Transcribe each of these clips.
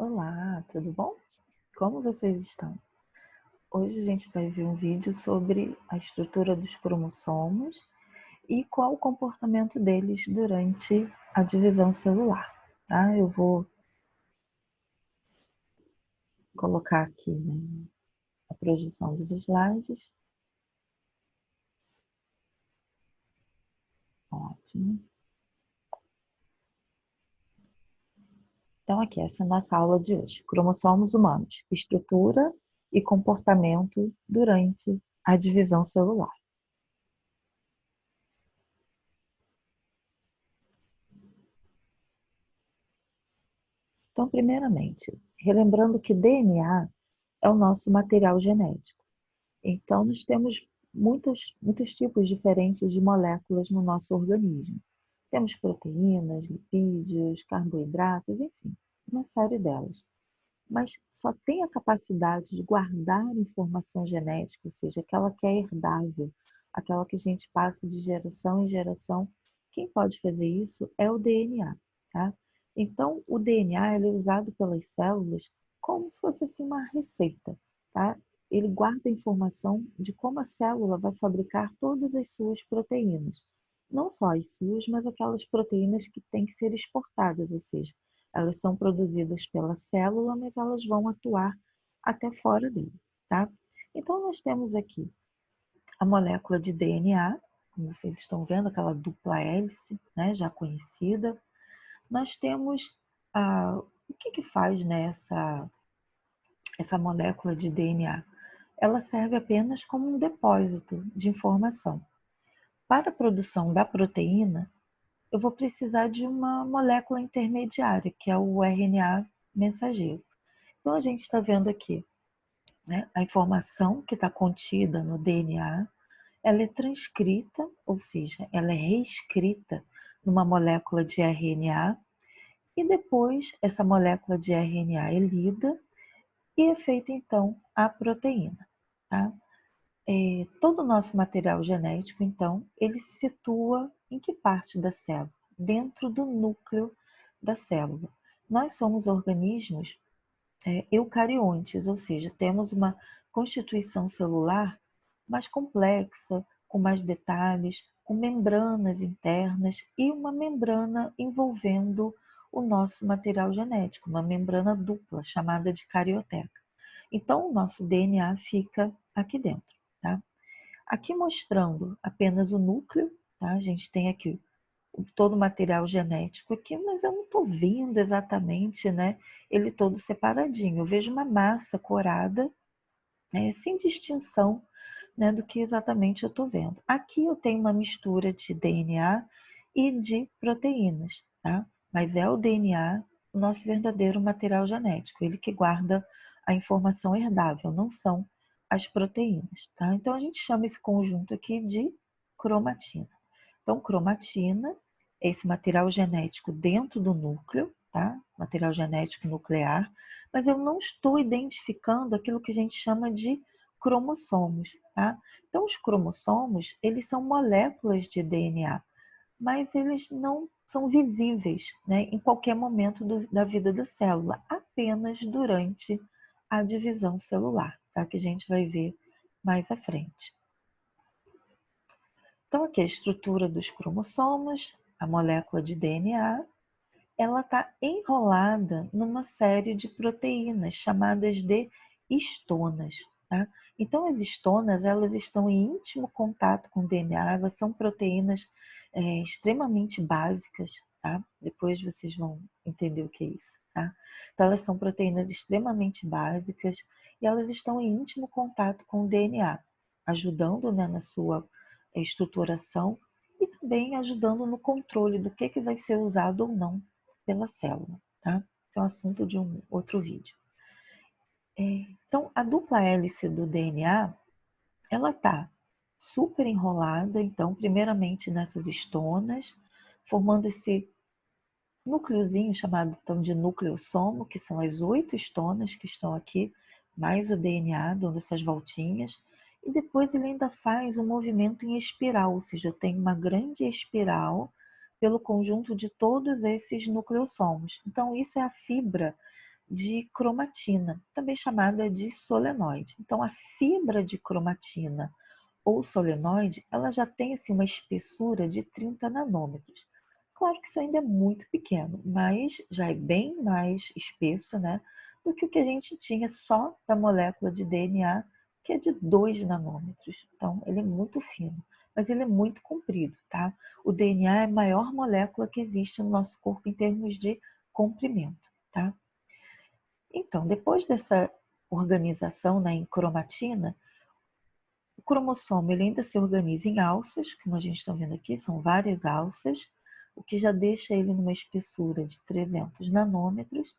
Olá, tudo bom? Como vocês estão? Hoje a gente vai ver um vídeo sobre a estrutura dos cromossomos e qual o comportamento deles durante a divisão celular, tá? Eu vou colocar aqui, né, a projeção dos slides. Ótimo. Então aqui, essa é a nossa aula de hoje. Cromossomos humanos, estrutura e comportamento durante a divisão celular. Então, primeiramente, relembrando que DNA é o nosso material genético. Então, nós temos muitos tipos diferentes de moléculas no nosso organismo. Temos proteínas, lipídios, carboidratos, enfim, uma série delas. Mas só tem a capacidade de guardar informação genética, ou seja, aquela que é herdável, aquela que a gente passa de geração em geração. Quem pode fazer isso é o DNA, tá? Então, o DNA ele é usado pelas células como se fosse assim, uma receita, tá? Ele guarda a informação de como a célula vai fabricar todas as suas proteínas. Não só as suas, mas aquelas proteínas que têm que ser exportadas, ou seja, elas são produzidas pela célula, mas elas vão atuar até fora dele, tá? Então, nós temos aqui a molécula de DNA, como vocês estão vendo, aquela dupla hélice, né, já conhecida. Nós temos o que faz, né, essa molécula de DNA? Ela serve apenas como um depósito de informação. Para a produção da proteína, eu vou precisar de uma molécula intermediária, que é o RNA mensageiro. Então, a gente está vendo aqui, né, a informação que está contida no DNA, ela é transcrita, ou seja, ela é reescrita numa molécula de RNA, e depois essa molécula de RNA é lida e é feita, então, a proteína. Tá? Todo o nosso material genético, então, ele se situa em que parte da célula? Dentro do núcleo da célula. Nós somos organismos eucariontes, ou seja, temos uma constituição celular mais complexa, com mais detalhes, com membranas internas e uma membrana envolvendo o nosso material genético, uma membrana dupla, chamada de carioteca. Então, o nosso DNA fica aqui dentro, tá? Aqui mostrando apenas o núcleo, tá? A gente tem aqui todo o material genético aqui, mas eu não estou vendo exatamente, né, ele todo separadinho. Eu vejo uma massa corada, né, sem distinção, né, do que exatamente eu estou vendo. Aqui eu tenho uma mistura de DNA e de proteínas, tá? Mas é o DNA o nosso verdadeiro material genético, ele que guarda a informação herdável, não são as proteínas, tá? Então a gente chama esse conjunto aqui de cromatina. Então, cromatina é esse material genético dentro do núcleo, tá? Material genético nuclear, mas eu não estou identificando aquilo que a gente chama de cromossomos, tá? Então, os cromossomos, eles são moléculas de DNA, mas eles não são visíveis, né, em qualquer momento da vida da célula, apenas durante a divisão celular, tá? Que a gente vai ver mais à frente. Então, aqui a estrutura dos cromossomos, a molécula de DNA, ela está enrolada numa série de proteínas chamadas de histonas, tá? Então, as histonas, elas estão em íntimo contato com o DNA, elas são proteínas extremamente básicas, tá? Depois vocês vão entender o que é isso, tá? Então, elas são proteínas extremamente básicas e elas estão em íntimo contato com o DNA, ajudando, né, na sua estruturação e também ajudando no controle do que vai ser usado ou não pela célula, tá? Isso é um assunto de um outro vídeo. Então, a dupla hélice do DNA, ela tá super enrolada, então, primeiramente nessas histonas, formando esse núcleozinho chamado então de nucleossomo, que são as 8 histonas que estão aqui, mais o DNA, dando essas voltinhas, e depois ele ainda faz um movimento em espiral, ou seja, eu tenho uma grande espiral pelo conjunto de todos esses nucleossomos. Então, isso é a fibra de cromatina, também chamada de solenoide. Então, a fibra de cromatina ou solenoide, ela já tem assim, uma espessura de 30 nanômetros. Claro que isso ainda é muito pequeno, mas já é bem mais espesso, né, do que o que a gente tinha só da molécula de DNA, que é de 2 nanômetros. Então, ele é muito fino, mas ele é muito comprido, tá? O DNA é a maior molécula que existe no nosso corpo em termos de comprimento, tá? Então, depois dessa organização, né, em cromatina, o cromossomo ele ainda se organiza em alças, como a gente está vendo aqui, são várias alças, o que já deixa ele numa espessura de 300 nanômetros.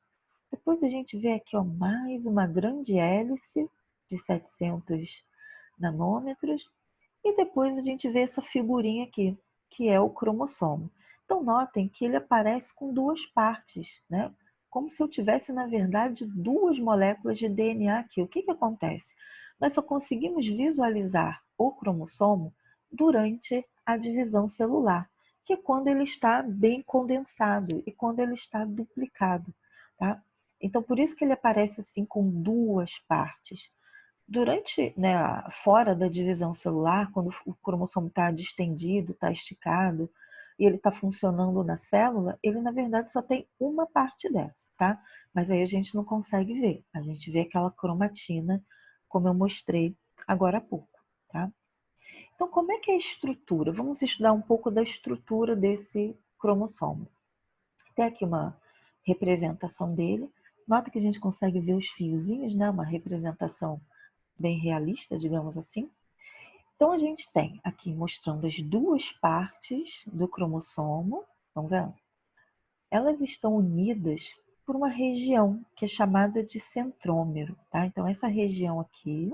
Depois a gente vê aqui, ó, mais uma grande hélice de 700 nanômetros. E depois a gente vê essa figurinha aqui, que é o cromossomo. Então, notem que ele aparece com duas partes, né? Como se eu tivesse, na verdade, duas moléculas de DNA aqui. O que acontece? Nós só conseguimos visualizar o cromossomo durante a divisão celular, que é quando ele está bem condensado e quando ele está duplicado, tá? Então, por isso que ele aparece assim com duas partes. Durante, né, fora da divisão celular, quando o cromossomo está distendido, está esticado, e ele está funcionando na célula, ele na verdade só tem uma parte dessa, tá? Mas aí a gente não consegue ver. A gente vê aquela cromatina, como eu mostrei agora há pouco, tá? Então, como é que é a estrutura? Vamos estudar um pouco da estrutura desse cromossomo. Tem aqui uma representação dele. Nota que a gente consegue ver os fiozinhos, né? Uma representação bem realista, digamos assim. Então, a gente tem aqui mostrando as duas partes do cromossomo, estão vendo? Elas estão unidas por uma região que é chamada de centrômero, tá? Então, essa região aqui,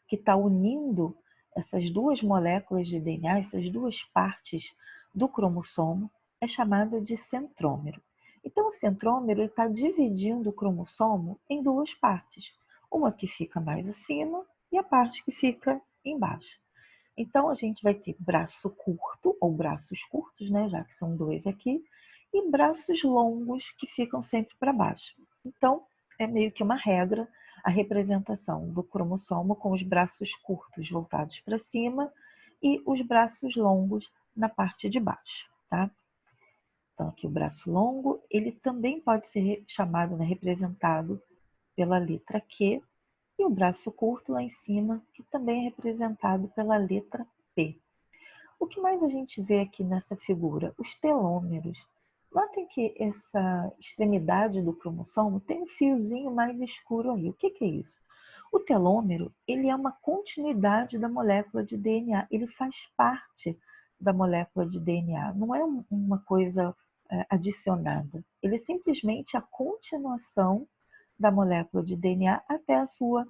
que está unindo essas duas moléculas de DNA, essas duas partes do cromossomo, é chamada de centrômero. Então, o centrômero está dividindo o cromossomo em duas partes, uma que fica mais acima e a parte que fica embaixo. Então, a gente vai ter braço curto, ou braços curtos, né, já que são dois aqui, e braços longos que ficam sempre para baixo. Então, é meio que uma regra a representação do cromossomo com os braços curtos voltados para cima e os braços longos na parte de baixo, tá? Então, aqui o braço longo, ele também pode ser chamado, né, representado pela letra Q, e o braço curto lá em cima, que também é representado pela letra P. O que mais a gente vê aqui nessa figura? Os telômeros. Notem que essa extremidade do cromossomo tem um fiozinho mais escuro aí. O que é isso? O telômero, ele é uma continuidade da molécula de DNA. Ele faz parte da molécula de DNA. Não é uma coisa adicionada. Ele é simplesmente a continuação da molécula de DNA até a sua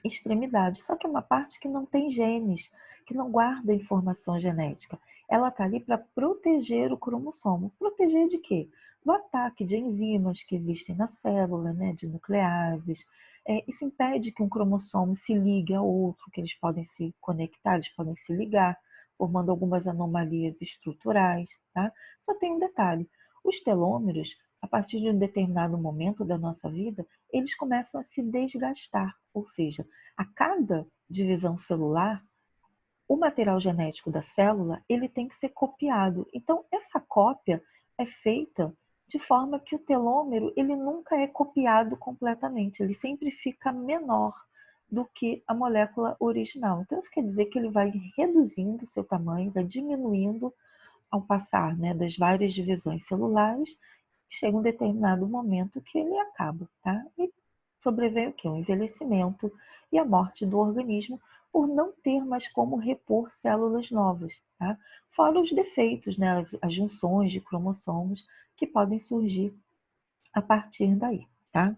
extremidade. Só que é uma parte que não tem genes, que não guarda informação genética. Ela está ali para proteger o cromossomo. Proteger de quê? Do ataque de enzimas que existem na célula, né, de nucleases. Isso impede que um cromossomo se ligue a outro, que eles podem se conectar, eles podem se ligar, formando algumas anomalias estruturais. Tá? Só tem um detalhe: os telômeros, a partir de um determinado momento da nossa vida, eles começam a se desgastar, ou seja, a cada divisão celular, o material genético da célula ele tem que ser copiado. Então, essa cópia é feita de forma que o telômero ele nunca é copiado completamente, ele sempre fica menor do que a molécula original. Então, isso quer dizer que ele vai reduzindo o seu tamanho, vai diminuindo ao passar, né, das várias divisões celulares, chega um determinado momento que ele acaba, tá? E sobrevém o quê? O envelhecimento e a morte do organismo por não ter mais como repor células novas, tá? Fora os defeitos, né, as junções de cromossomos que podem surgir a partir daí, tá?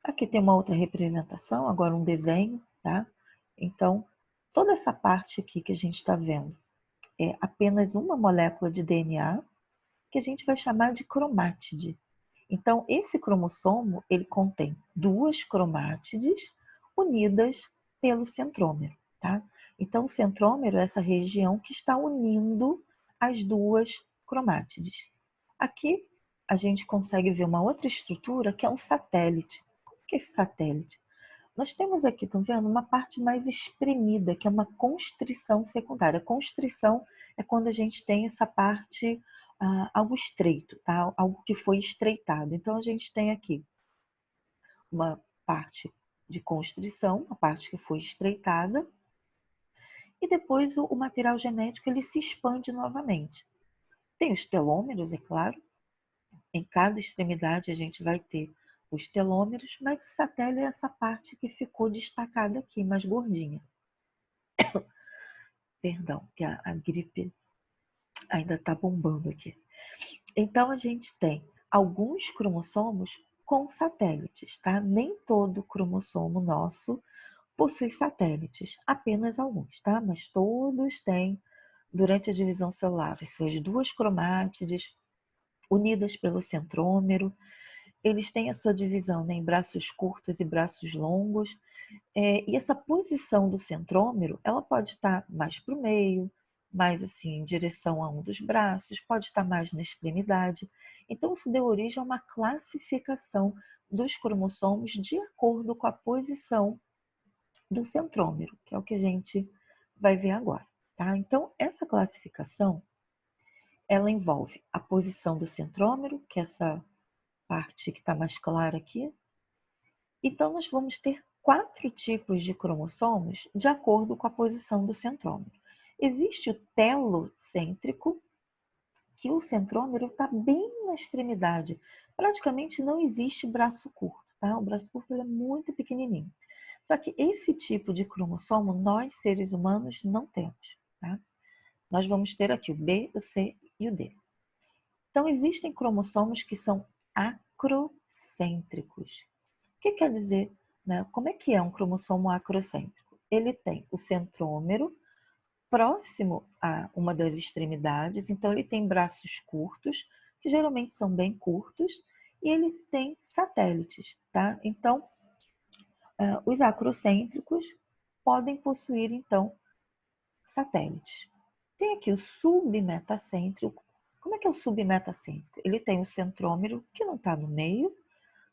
Aqui tem uma outra representação, agora um desenho, tá? Então, toda essa parte aqui que a gente está vendo é apenas uma molécula de DNA que a gente vai chamar de cromátide. Então, esse cromossomo, ele contém duas cromátides unidas pelo centrômero, tá? Então, o centrômero é essa região que está unindo as duas cromátides. Aqui a gente consegue ver uma outra estrutura que é um satélite. Como que é esse satélite? Nós temos aqui, estão vendo, uma parte mais espremida, que é uma constrição secundária. Constrição é quando a gente tem essa parte, algo estreito, tá? Algo que foi estreitado. Então, a gente tem aqui uma parte de constrição, uma parte que foi estreitada, e depois o material genético ele se expande novamente. Tem os telômeros, é claro, em cada extremidade a gente vai ter os telômeros, mas o satélite é essa parte que ficou destacada aqui, mais gordinha. Perdão, que a gripe ainda está bombando aqui. Então, a gente tem alguns cromossomos com satélites, tá? Nem todo cromossomo nosso possui satélites, apenas alguns, tá? Mas todos têm, durante a divisão celular, as suas duas cromátides unidas pelo centrômero. Eles têm a sua divisão, né, em braços curtos e braços longos. E essa posição do centrômero, ela pode estar mais para o meio, mais assim, em direção a um dos braços, pode estar mais na extremidade. Então, isso deu origem a uma classificação dos cromossomos de acordo com a posição do centrômero, que é o que a gente vai ver agora, tá? Então, essa classificação, ela envolve a posição do centrômero, que é essa parte que está mais clara aqui. Então, nós vamos ter 4 tipos de cromossomos de acordo com a posição do centrômero. Existe o telocêntrico, que o centrômero está bem na extremidade. Praticamente não existe braço curto, tá? O braço curto é muito pequenininho. Só que esse tipo de cromossomo, nós, seres humanos, não temos, tá? Nós vamos ter aqui o B, o C e o D. Então, existem cromossomos que são acrocêntricos. O que quer dizer, né? Como é que é um cromossomo acrocêntrico? Ele tem o centrômero próximo a uma das extremidades, então ele tem braços curtos, que geralmente são bem curtos, e ele tem satélites, tá? Então, os acrocêntricos podem possuir, então, satélites. Tem aqui o submetacêntrico. Como é que é o submetacêntrico? Ele tem o centrômero, que não está no meio,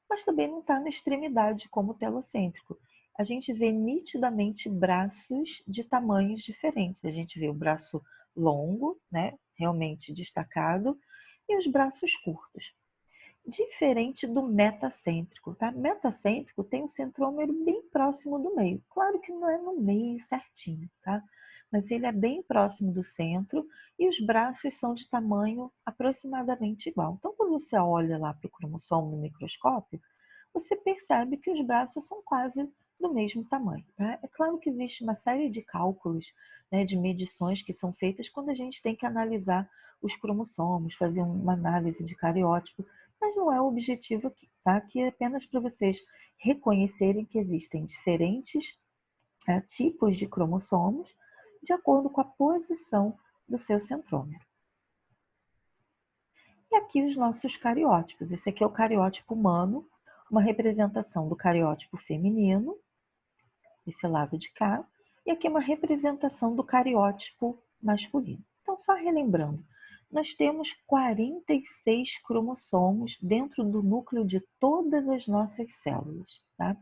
mas também não está na extremidade, como o telocêntrico. A gente vê nitidamente braços de tamanhos diferentes. A gente vê o braço longo, né, realmente destacado, e os braços curtos. Diferente do metacêntrico, tá? Metacêntrico tem o centrômero bem próximo do meio. Claro que não é no meio certinho, tá? Mas ele é bem próximo do centro e os braços são de tamanho aproximadamente igual. Então, quando você olha lá para o cromossomo no microscópio, você percebe que os braços são quase do mesmo tamanho, tá? É claro que existe uma série de cálculos, né, de medições que são feitas quando a gente tem que analisar os cromossomos, fazer uma análise de cariótipo, mas não é o objetivo aqui, tá? Aqui é apenas para vocês reconhecerem que existem diferentes tipos de cromossomos de acordo com a posição do seu centrômero. E aqui os nossos cariótipos. Esse aqui é o cariótipo humano, uma representação do cariótipo feminino, esse lado de cá, e aqui uma representação do cariótipo masculino. Então, só relembrando, nós temos 46 cromossomos dentro do núcleo de todas as nossas células, tá?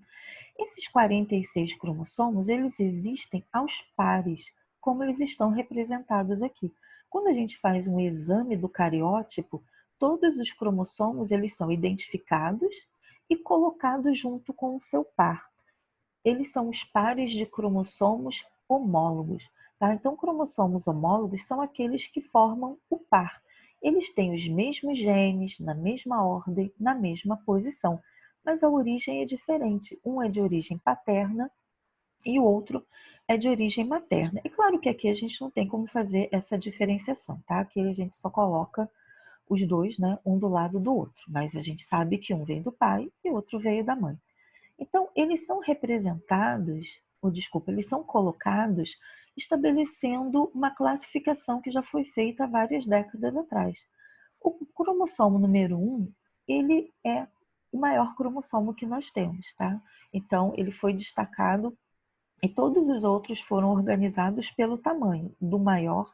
Esses 46 cromossomos, eles existem aos pares, como eles estão representados aqui. Quando a gente faz um exame do cariótipo, todos os cromossomos, eles são identificados e colocados junto com o seu par. Eles são os pares de cromossomos homólogos, tá? Então, cromossomos homólogos são aqueles que formam o par. Eles têm os mesmos genes, na mesma ordem, na mesma posição, mas a origem é diferente. Um é de origem paterna e o outro é de origem materna. E claro que aqui a gente não tem como fazer essa diferenciação, tá? Aqui a gente só coloca os dois, né, um do lado do outro, mas a gente sabe que um veio do pai e o outro veio da mãe. Então, eles são representados, ou desculpa, eles são colocados estabelecendo uma classificação que já foi feita há várias décadas atrás. O cromossomo número 1, ele é o maior cromossomo que nós temos, tá? Então, ele foi destacado e todos os outros foram organizados pelo tamanho, do maior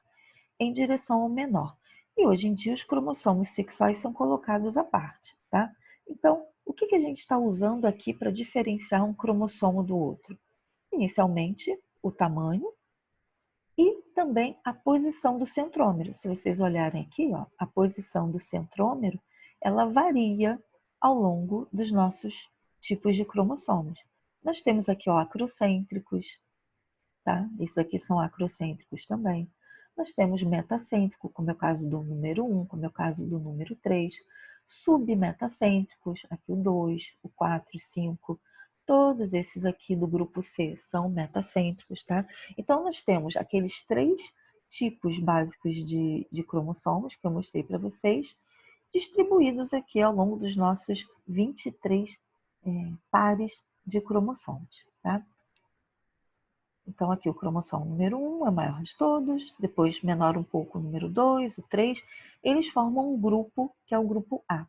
em direção ao menor. E hoje em dia os cromossomos sexuais são colocados à parte, tá? Então, o que a gente está usando aqui para diferenciar um cromossomo do outro? Inicialmente, o tamanho e também a posição do centrômero. Se vocês olharem aqui, ó, a posição do centrômero, ela varia ao longo dos nossos tipos de cromossomos. Nós temos aqui, ó, acrocêntricos, tá? Isso aqui são acrocêntricos também. Nós temos metacêntrico, como é o caso do número 1, como é o caso do número 3. Submetacêntricos, aqui o 2, o 4, o 5. Todos esses aqui do grupo C são metacêntricos, tá? Então, nós temos aqueles 3 tipos básicos de cromossomos que eu mostrei para vocês, distribuídos aqui ao longo dos nossos 23 pares de cromossomos, tá? Então, aqui o cromossomo número 1 é o maior de todos, depois menor um pouco o número 2, o 3, eles formam um grupo que é o grupo A.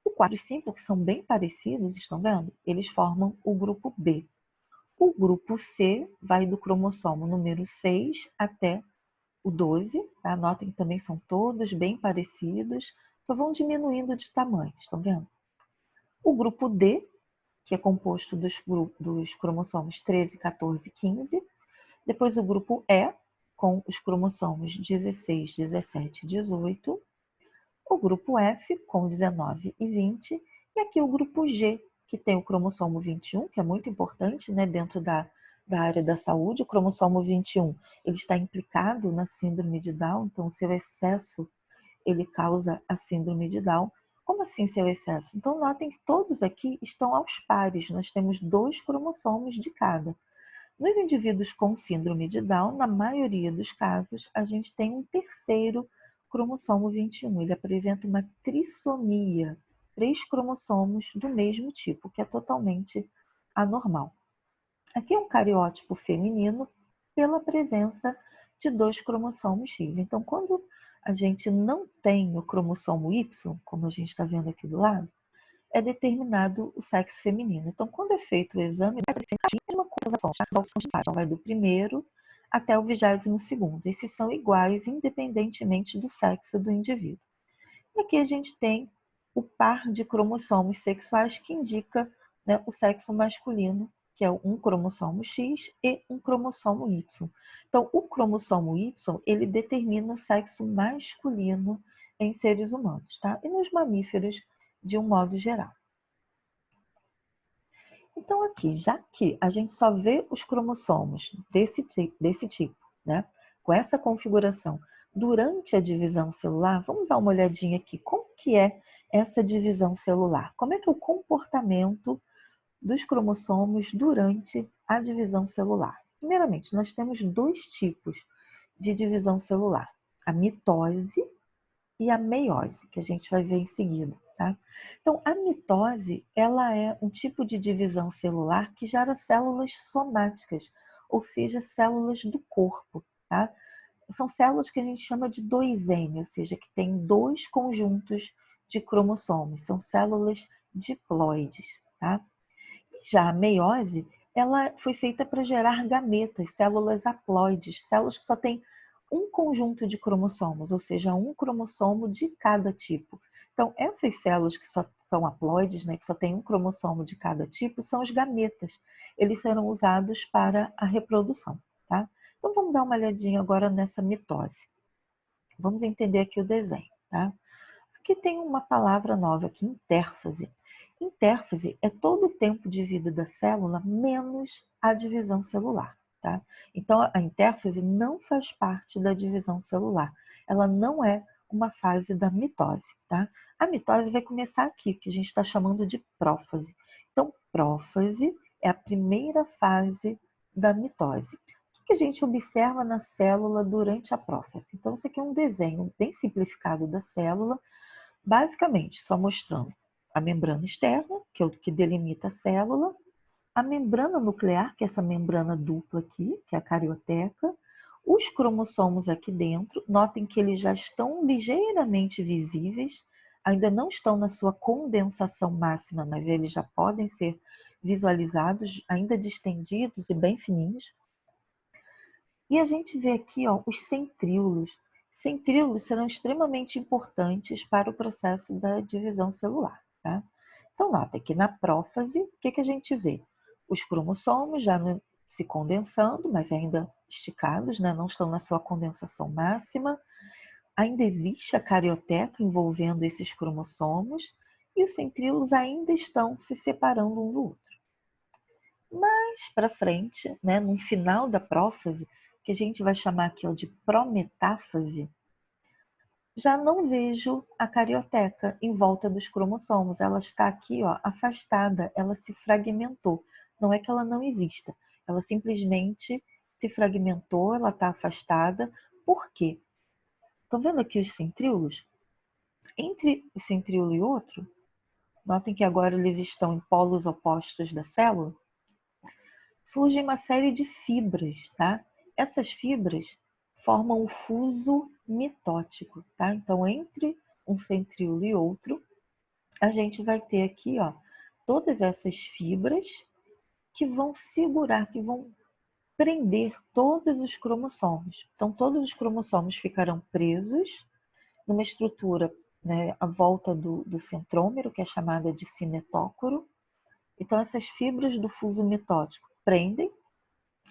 O 4 e 5, que são bem parecidos, estão vendo? Eles formam o grupo B. O grupo C vai do cromossomo número 6 até o 12, tá? Notem que também são todos bem parecidos, só vão diminuindo de tamanho, estão vendo? O grupo D, que é composto dos cromossomos 13, 14 e 15, depois o grupo E, com os cromossomos 16, 17 e 18. O grupo F, com 19 e 20. E aqui o grupo G, que tem o cromossomo 21, que é muito importante, né, dentro da área da saúde. O cromossomo 21, ele está implicado na síndrome de Down, então o seu excesso, ele causa a síndrome de Down. Como assim seu excesso? Então, notem que todos aqui estão aos pares, nós temos 2 cromossomos de cada. Nos indivíduos com síndrome de Down, na maioria dos casos, a gente tem um terceiro cromossomo 21. Ele apresenta uma trissomia, 3 cromossomos do mesmo tipo, que é totalmente anormal. Aqui é um cariótipo feminino pela presença de 2 cromossomos X. Então, quando a gente não tem o cromossomo Y, como a gente está vendo aqui do lado, é determinado o sexo feminino. Então, quando é feito o exame, vai definir uma coisa só, então vai do primeiro até o 22º. Esses são iguais, independentemente do sexo do indivíduo. E aqui a gente tem o par de cromossomos sexuais que indica, né, o sexo masculino, que é um cromossomo X e um cromossomo Y. Então, o cromossomo Y, ele determina o sexo masculino em seres humanos, tá? E nos mamíferos, de um modo geral. Então, aqui, já que a gente só vê os cromossomos desse tipo, né, com essa configuração, durante a divisão celular, vamos dar uma olhadinha aqui, como que é essa divisão celular? Como é que é o comportamento dos cromossomos durante a divisão celular? Primeiramente, nós temos 2 tipos de divisão celular, a mitose e a meiose, que a gente vai ver em seguida, tá? Então, a mitose, ela é um tipo de divisão celular que gera células somáticas, ou seja, células do corpo, tá? São células que a gente chama de 2N, ou seja, que tem 2 conjuntos de cromossomos, são células diploides, tá? Já a meiose, ela foi feita para gerar gametas, células haploides, células que só têm um conjunto de cromossomos, ou seja, um cromossomo de cada tipo. Então, essas células que só são haploides, né, que só tem um cromossomo de cada tipo, são os gametas. Eles serão usados para a reprodução, tá? Então, vamos dar uma olhadinha agora nessa mitose. Vamos entender aqui o desenho, tá? Aqui tem uma palavra nova aqui, intérfase. Intérfase é todo o tempo de vida da célula menos a divisão celular, tá? Então, a intérfase não faz parte da divisão celular. Ela não é uma fase da mitose, tá? A mitose vai começar aqui, que a gente está chamando de prófase. Então, prófase é a primeira fase da mitose. O que a gente observa na célula durante a prófase? Então, isso aqui é um desenho bem simplificado da célula, basicamente, só mostrando a membrana externa, que é o que delimita a célula, a membrana nuclear, que é essa membrana dupla aqui, que é a carioteca, os cromossomos aqui dentro, notem que eles já estão ligeiramente visíveis, ainda não estão na sua condensação máxima, mas eles já podem ser visualizados, ainda distendidos e bem fininhos. E a gente vê aqui, ó, os centríolos. Centríolos serão extremamente importantes para o processo da divisão celular, tá? Então, nota que na prófase, o que a gente vê? Os cromossomos já se condensando, mas ainda esticados, né? Não estão na sua condensação máxima. Ainda existe a carioteca envolvendo esses cromossomos e os centríolos ainda estão se separando um do outro. Mais para frente, né, no final da prófase, que a gente vai chamar aqui ó, de prometáfase, já não vejo a carioteca em volta dos cromossomos. Ela está aqui ó, afastada, ela se fragmentou. Não é que ela não exista, ela simplesmente se fragmentou, ela está afastada. Por quê? Estão vendo aqui os centríolos? Entre o centríolo e outro, notem que agora eles estão em polos opostos da célula, surge uma série de fibras, tá? Essas fibras formam o fuso mitótico, tá? Então, entre um centríolo e outro, a gente vai ter aqui, ó, todas essas fibras que vão segurar, que vão prender todos os cromossomos. Então, todos os cromossomos ficarão presos numa estrutura, né, à volta do centrômero, que é chamada de cinetócoro. Então, essas fibras do fuso mitótico prendem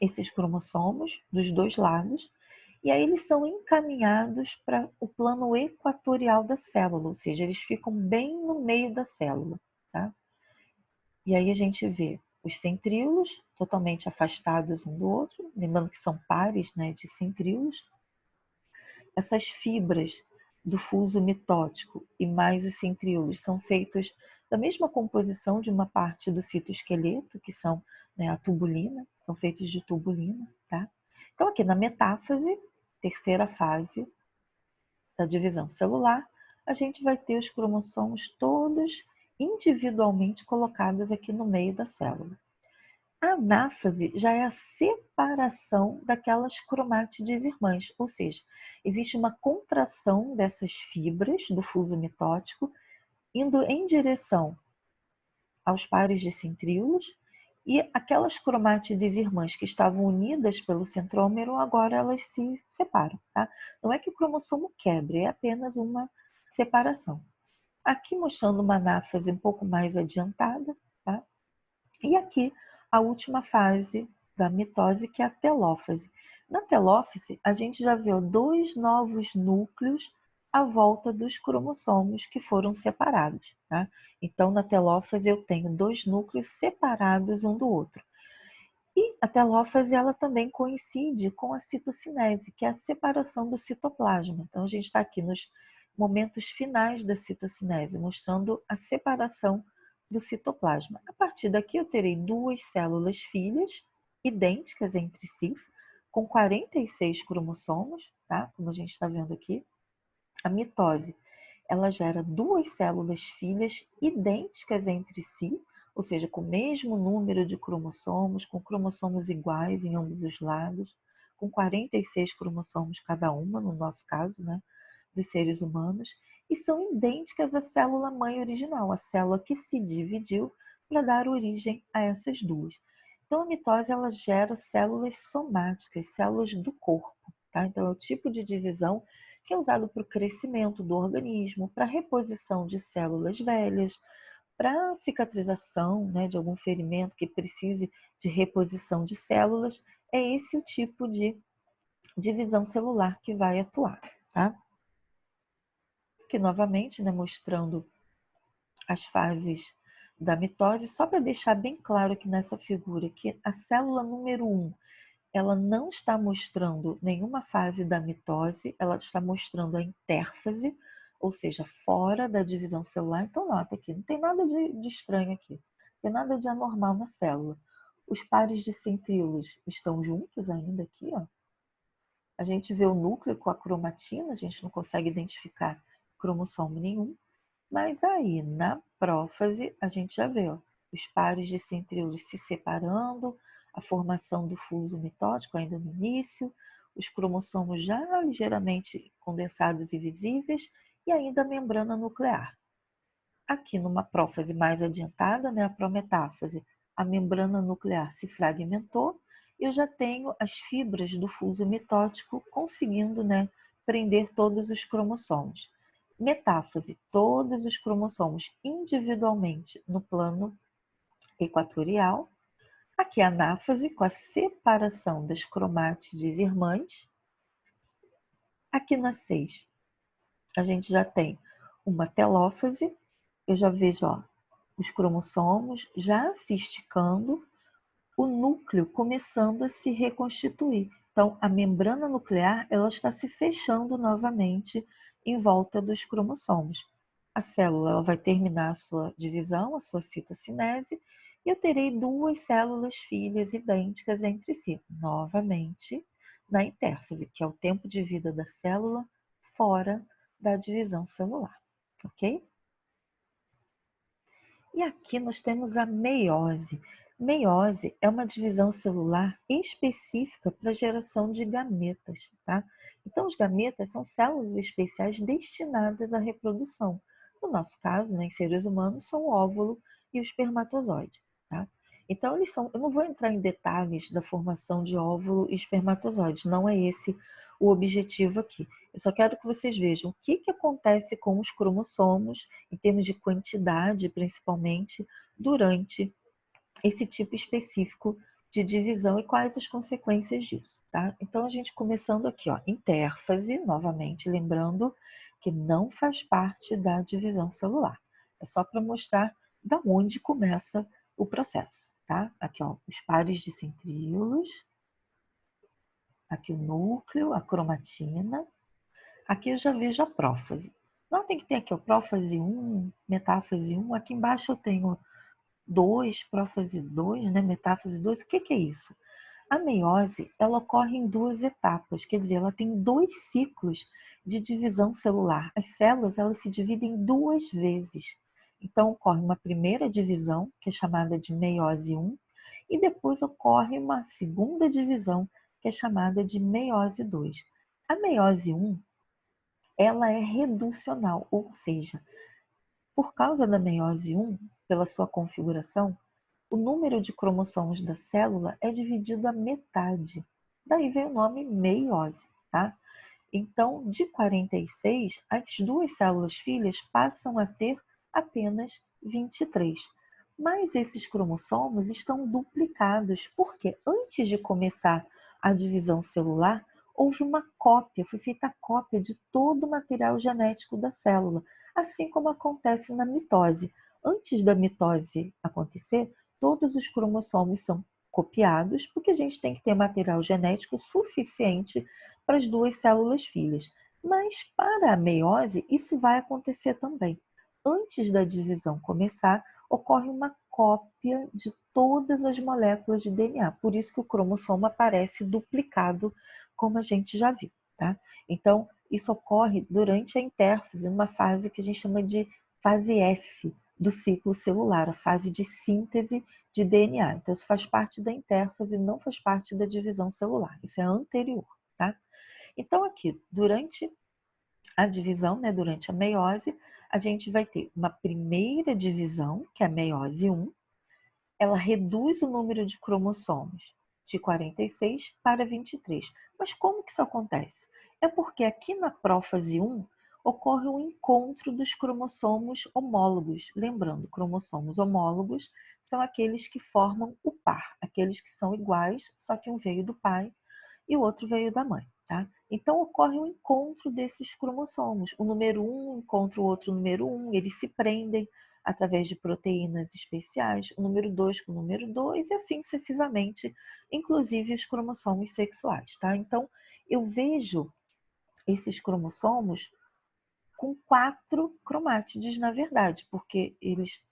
esses cromossomos dos dois lados, e aí eles são encaminhados para o plano equatorial da célula, ou seja, eles ficam bem no meio da célula, tá? E aí a gente vê os centríolos totalmente afastados um do outro, lembrando que são pares, né, de centríolos. Essas fibras do fuso mitótico e mais os centríolos são feitos da mesma composição de uma parte do citoesqueleto, que são, né, a tubulina, são feitos de tubulina, tá? Então aqui na metáfase, terceira fase da divisão celular, a gente vai ter os cromossomos todos individualmente colocados aqui no meio da célula. A anáfase já é a separação daquelas cromátides irmãs, ou seja, existe uma contração dessas fibras do fuso mitótico indo em direção aos pares de centríolos e aquelas cromátides irmãs que estavam unidas pelo centrômero, agora elas se separam, tá? Não é que o cromossomo quebre, é apenas uma separação. Aqui mostrando uma anáfase um pouco mais adiantada, tá? E aqui a última fase da mitose, que é a telófase. Na telófase, a gente já viu dois novos núcleos à volta dos cromossomos que foram separados, tá? Então, na telófase eu tenho dois núcleos separados um do outro. E a telófase ela também coincide com a citocinese, que é a separação do citoplasma. Então, a gente está aqui nos momentos finais da citocinese, mostrando a separação do citoplasma. A partir daqui, eu terei duas células filhas, idênticas entre si, com 46 cromossomos, tá? Como a gente está vendo aqui. A mitose, ela gera duas células filhas idênticas entre si, ou seja, com o mesmo número de cromossomos, com cromossomos iguais em ambos os lados, com 46 cromossomos cada uma, no nosso caso, né, dos seres humanos, e são idênticas à célula-mãe original, a célula que se dividiu para dar origem a essas duas. Então, a mitose ela gera células somáticas, células do corpo, tá? Então, é o tipo de divisão que é usado para o crescimento do organismo, para a reposição de células velhas, para cicatrização, né, de algum ferimento que precise de reposição de células. É esse o tipo de divisão celular que vai atuar, tá? Aqui novamente, né, mostrando as fases da mitose, só para deixar bem claro aqui nessa figura que a célula número 1, ela não está mostrando nenhuma fase da mitose, ela está mostrando a intérfase, ou seja, fora da divisão celular. Então, nota aqui, não tem nada de estranho aqui, não tem nada de anormal na célula. Os pares de centríolos estão juntos ainda aqui, ó. A gente vê o núcleo com a cromatina, a gente não consegue identificar cromossomo nenhum, mas aí na prófase a gente já vê, ó, os pares de centríolos se separando, a formação do fuso mitótico ainda no início, os cromossomos já ligeiramente condensados e visíveis, e ainda a membrana nuclear. Aqui numa prófase mais adiantada, né, a prometáfase, a membrana nuclear se fragmentou, eu já tenho as fibras do fuso mitótico conseguindo, né, prender todos os cromossomos. Metáfase, todos os cromossomos individualmente no plano equatorial. Aqui a anáfase, com a separação das cromátides irmãs. Aqui na 6, a gente já tem uma telófase. Eu já vejo, ó, os cromossomos já se esticando, o núcleo começando a se reconstituir. Então, a membrana nuclear ela está se fechando novamente em volta dos cromossomos. A célula ela vai terminar a sua divisão, a sua citocinese, e eu terei duas células filhas idênticas entre si, novamente na intérfase, que é o tempo de vida da célula fora da divisão celular, ok? E aqui nós temos a meiose. Meiose é uma divisão celular específica para a geração de gametas, tá? Então, os gametas são células especiais destinadas à reprodução. No nosso caso, né, em seres humanos, são o óvulo e o espermatozoide, tá? Então, eu não vou entrar em detalhes da formação de óvulo e espermatozoide, não é esse o objetivo aqui. Eu só quero que vocês vejam o que acontece com os cromossomos, em termos de quantidade, principalmente, durante esse tipo específico de divisão e quais as consequências disso, tá? Então, a gente começando aqui, ó, intérfase, novamente, lembrando que não faz parte da divisão celular. É só para mostrar da onde começa o processo, tá? Aqui, ó, os pares de centríolos, aqui o núcleo, a cromatina. Aqui eu já vejo a prófase. Notem que tem aqui, ó, prófase 1, metáfase 1. Aqui embaixo eu tenho 2, prófase 2, né, metáfase 2. O que é isso? A meiose, ela ocorre em duas etapas, quer dizer, ela tem dois ciclos de divisão celular. As células, elas se dividem duas vezes. Então, ocorre uma primeira divisão, que é chamada de meiose 1, e depois ocorre uma segunda divisão, que é chamada de meiose 2. A meiose 1, ela é reducional, ou seja, por causa da meiose 1, pela sua configuração, o número de cromossomos da célula é dividido à metade. Daí vem o nome meiose, tá? Então, de 46, as duas células filhas passam a ter apenas 23. Mas esses cromossomos estão duplicados, porque antes de começar a divisão celular, houve uma cópia, foi feita a cópia de todo o material genético da célula, assim como acontece na mitose. Antes da mitose acontecer, todos os cromossomos são copiados, porque a gente tem que ter material genético suficiente para as duas células filhas. Mas para a meiose, isso vai acontecer também. Antes da divisão começar, ocorre uma cópia de todas as moléculas de DNA. Por isso que o cromossomo aparece duplicado, como a gente já viu, tá? Então, isso ocorre durante a intérfase, uma fase que a gente chama de fase S do ciclo celular, a fase de síntese de DNA. Então, isso faz parte da intérfase, não faz parte da divisão celular. Isso é anterior, tá? Então, aqui, durante a divisão, né, durante a meiose, a gente vai ter uma primeira divisão, que é a meiose 1, ela reduz o número de cromossomos de 46 para 23. Mas como que isso acontece? É porque aqui na prófase 1 ocorre um encontro dos cromossomos homólogos. Lembrando, cromossomos homólogos são aqueles que formam o par, aqueles que são iguais, só que um veio do pai e o outro veio da mãe, tá? Então ocorre um encontro desses cromossomos. O número 1 encontra o outro número 1, eles se prendem através de proteínas especiais, o número 2 com o número 2 e assim sucessivamente, inclusive os cromossomos sexuais, tá? Então eu vejo esses cromossomos com 4 cromátides, na verdade, porque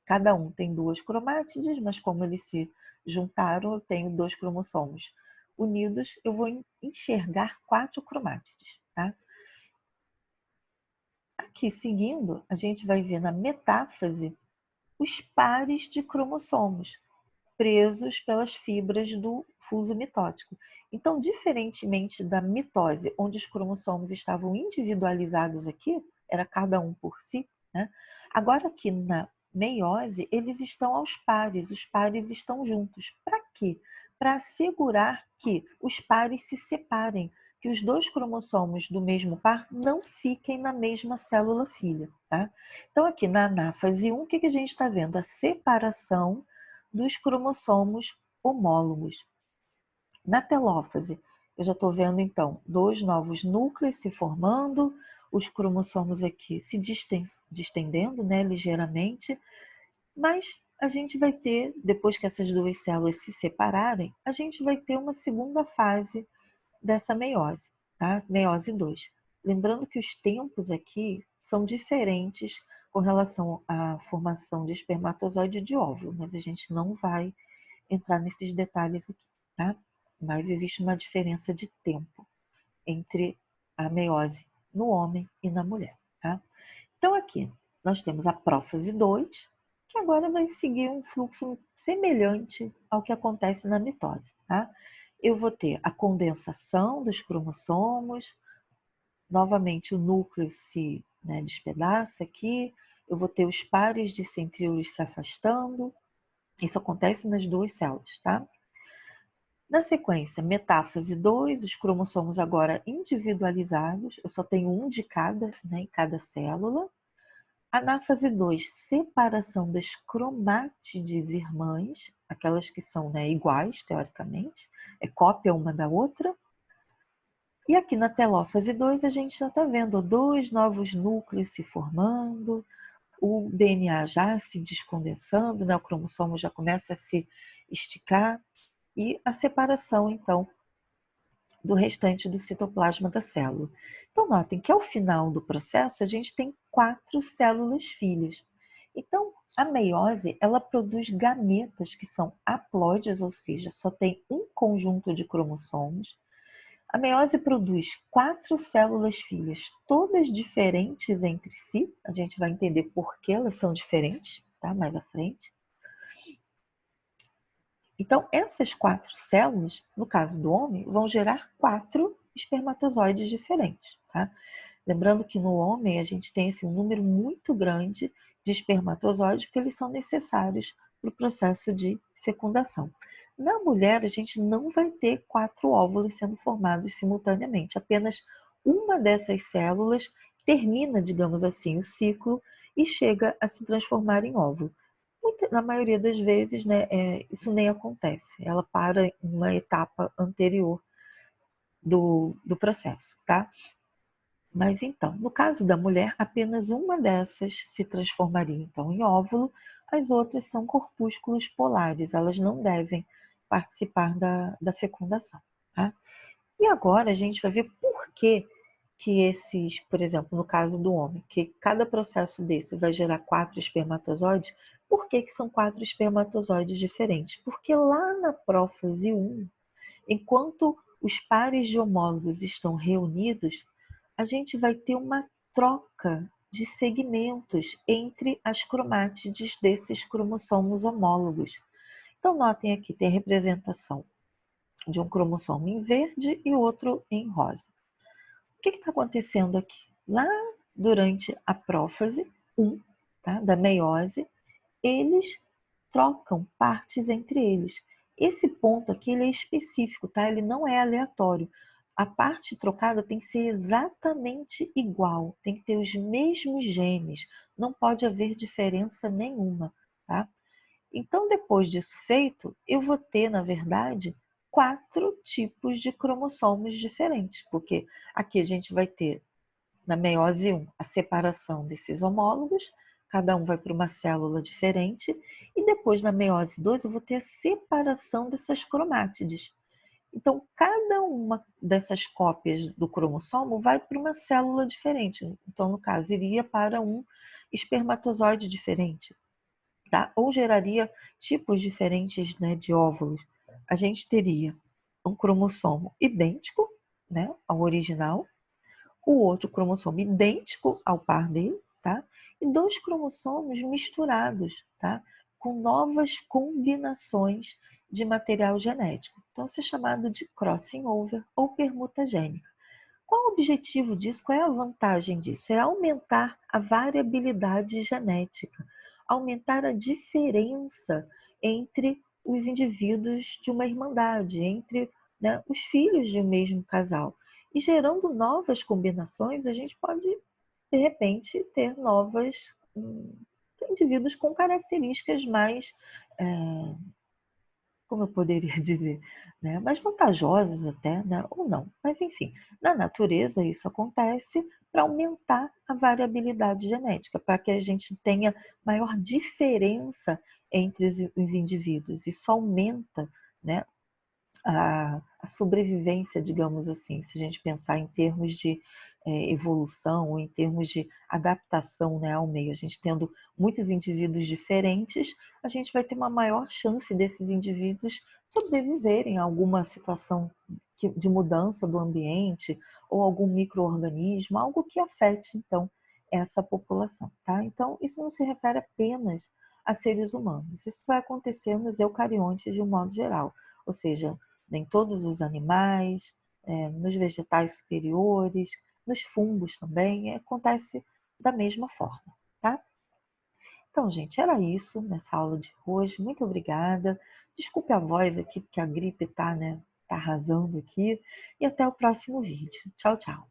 cada um tem 2 cromátides, mas como eles se juntaram, eu tenho 2 cromossomos unidos, eu vou enxergar 4 cromátides, tá? Aqui, seguindo, a gente vai ver na metáfase os pares de cromossomos presos pelas fibras do fuso mitótico. Então, diferentemente da mitose, onde os cromossomos estavam individualizados aqui, era cada um por si, né? Agora aqui na meiose, eles estão aos pares, os pares estão juntos. Para quê? Para assegurar que os pares se separem. que os dois cromossomos do mesmo par não fiquem na mesma célula filha, tá? Então, aqui na anáfase 1, o que a gente está vendo? A separação dos cromossomos homólogos. Na telófase, eu já estou vendo, então, dois novos núcleos se formando, os cromossomos aqui se distendendo, né, ligeiramente, mas a gente vai ter, depois que essas duas células se separarem, a gente vai ter uma segunda fase dessa meiose, tá? Meiose 2. Lembrando que os tempos aqui são diferentes com relação à formação de espermatozoide e de óvulo, mas a gente não vai entrar nesses detalhes aqui, tá? Mas existe uma diferença de tempo entre a meiose no homem e na mulher, tá? Então aqui nós temos a prófase 2, que agora vai seguir um fluxo semelhante ao que acontece na mitose, tá? Eu vou ter a condensação dos cromossomos, novamente o núcleo se, né, despedaça aqui, eu vou ter os pares de centríolos se afastando, isso acontece nas duas células, tá? Na sequência, metáfase 2, os cromossomos agora individualizados, eu só tenho um de cada, né, em cada célula. Anáfase 2, separação das cromátides irmãs, aquelas que são, né, iguais, teoricamente, é cópia uma da outra. E aqui na telófase 2, a gente já está vendo dois novos núcleos se formando, o DNA já se descondensando, né, o cromossomo já começa a se esticar, e a separação, então, do restante do citoplasma da célula. Então, notem que ao final do processo, a gente tem 4 células filhas. Então, a meiose, ela produz gametas que são haplóides, ou seja, só tem um conjunto de cromossomos. A meiose produz 4 células filhas, todas diferentes entre si. A gente vai entender por que elas são diferentes, tá? Mais à frente. Então, essas 4 células, no caso do homem, vão gerar 4 espermatozoides diferentes, tá? Lembrando que no homem a gente tem assim, um número muito grande de espermatozoides, porque eles são necessários para o processo de fecundação. Na mulher, a gente não vai ter 4 óvulos sendo formados simultaneamente. Apenas uma dessas células termina, digamos assim, o ciclo e chega a se transformar em óvulo. Na maioria das vezes, né, isso nem acontece. Ela para em uma etapa anterior do processo, tá? Mas então, no caso da mulher, apenas uma dessas se transformaria então em óvulo, as outras são corpúsculos polares, elas não devem participar da fecundação, tá? E agora a gente vai ver por que esses, por exemplo, no caso do homem, que cada processo desse vai gerar 4 espermatozoides, por que são 4 espermatozoides diferentes? Porque lá na prófase 1, enquanto os pares de homólogos estão reunidos, a gente vai ter uma troca de segmentos entre as cromátides desses cromossomos homólogos. Então, notem aqui, tem a representação de um cromossomo em verde e outro em rosa. O que está acontecendo aqui? Lá durante a prófase 1, tá, da meiose, eles trocam partes entre eles. Esse ponto aqui ele é específico, tá? Ele não é aleatório. A parte trocada tem que ser exatamente igual, tem que ter os mesmos genes, não pode haver diferença nenhuma, tá? Então, depois disso feito, eu vou ter, na verdade, 4 tipos de cromossomos diferentes, porque aqui a gente vai ter, na meiose 1, a separação desses homólogos, cada um vai para uma célula diferente, e depois na meiose 2 eu vou ter a separação dessas cromátides. Então, cada uma dessas cópias do cromossomo vai para uma célula diferente. Então, no caso, iria para um espermatozoide diferente, tá? Ou geraria tipos diferentes, né, de óvulos. A gente teria um cromossomo idêntico, né, ao original, o outro cromossomo idêntico ao par dele, tá? E 2 cromossomos misturados, tá? Com novas combinações de material genético. Então, isso é chamado de crossing over ou permuta gênica. Qual o objetivo disso? Qual é a vantagem disso? É aumentar a variabilidade genética, aumentar a diferença entre os indivíduos de uma irmandade, entre, né, os filhos de um mesmo casal. E gerando novas combinações, a gente pode, de repente, ter novas indivíduos com características mais, como eu poderia dizer, né, mais vantajosas até, né, ou não. Mas enfim, na natureza isso acontece para aumentar a variabilidade genética, para que a gente tenha maior diferença entre os indivíduos. Isso aumenta, né, a sobrevivência, digamos assim, se a gente pensar em termos de evolução ou em termos de adaptação, né, ao meio. A gente tendo muitos indivíduos diferentes, a gente vai ter uma maior chance desses indivíduos sobreviverem a alguma situação de mudança do ambiente ou algum micro-organismo, algo que afete, então, essa população, tá? Então, isso não se refere apenas a seres humanos, isso vai acontecer nos eucariontes de um modo geral, ou seja, em todos os animais, nos vegetais superiores, nos fungos também, acontece da mesma forma, tá? Então, gente, era isso nessa aula de hoje. Muito obrigada. Desculpe a voz aqui, porque a gripe tá, né, tá arrasando aqui. E até o próximo vídeo. Tchau, tchau.